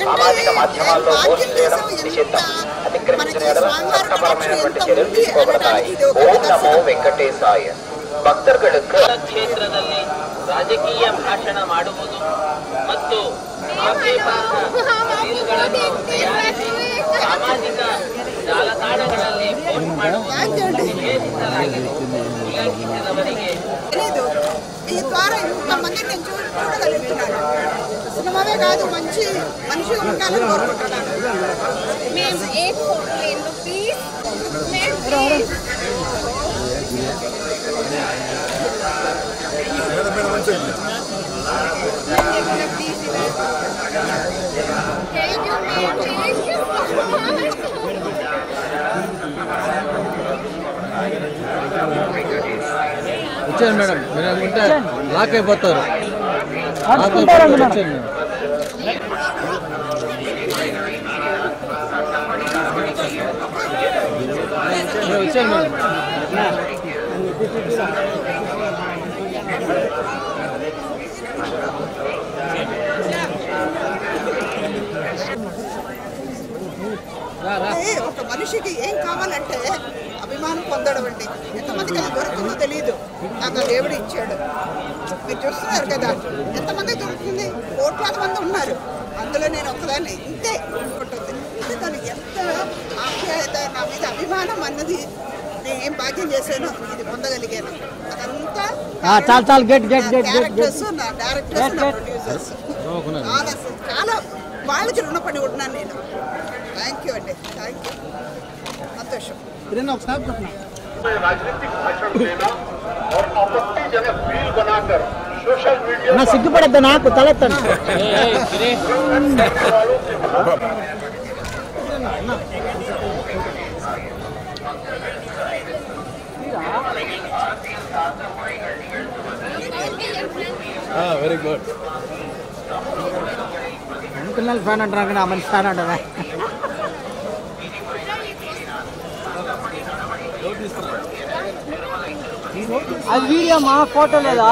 సామాజిక మాధ్యమాల్లో పోస్ట్ చేయడం నిషిద్ధం. అతిక్రమించిన చట్టపరమైనటువంటి చర్యలు తీసుకోబడతాయి. ఓం నమో వెంకటేశాయ. ಭಕ್ತರುಗಳಿಗೆ ಕ್ಷೇತ್ರದಲ್ಲಿ ರಾಜಕೀಯ ಭಾಷಣ ಮಾಡುವುದು ಮತ್ತು ಆಕ್ಷೇಪಾರ್ಹಗಳನ್ನು ತಯಾರಿಸಿ ಸಾಮಾಜಿಕ ಜಾಲತಾಣಗಳಲ್ಲಿ ಪೋಸ್ಟ್ ಮಾಡುವುದು ನಿಷೇಧಿಸಲಾಗಿದೆ. ಉಲ್ಲಂಘಿಸಿದವರಿಗೆ ఈ ద్వారా ఇంతమంది నేను చూడగలుగుతున్నాను. సినిమావే కాదు, మంచి మనిషిగా ఉండాలని కోరుకుంటున్నాను. మేము వచ్చాను మేడం, మీరు అనుకుంటే లాక్ అయిపోతారు. వచ్చాను మేడం. ఒక మనిషికి ఏం కావాలంటే అభిమానం పొందడం అండి. ఎంతమందికి అది దొరుకుతుందో తెలియదు. నాకు దేవుడు ఇచ్చాడు. మీరు చూస్తున్నారు కదా, ఎంతమంది దొరుకుతుంది? కోట్లాది మంది ఉన్నారు. అందులో నేను ఒక్కదాన్ని ఇంతే ఉంటుంది. అంటే దానికి ఎంత ఆప్యాయత, నా మీద అభిమానం అన్నది నేను ఏం భాగ్యం చేశానో ఇది పొందగలిగాను. అదంతా డైరెక్టర్స్, నా డైరెక్టర్స్, నా ప్రొడ్యూసర్స్ చాలా వాళ్ళకి రుణపడి ఉన్నాను నేను. థ్యాంక్ యూ అండి, థ్యాంక్ యూ. సంతోషం. राजनीतिक भाषण देना और आपत्तिजनक रील बनाकर सोशल मीडिया ना सिग्गुपड़द्దు నాకు తలెత్తండి. Very good. పిల్లలు ఫ్యాన్ అంటారు కానీ ఆ మనిషి ఫ్యాన్ అంటారా? అది వీడియో మా ఫోటో లేదా?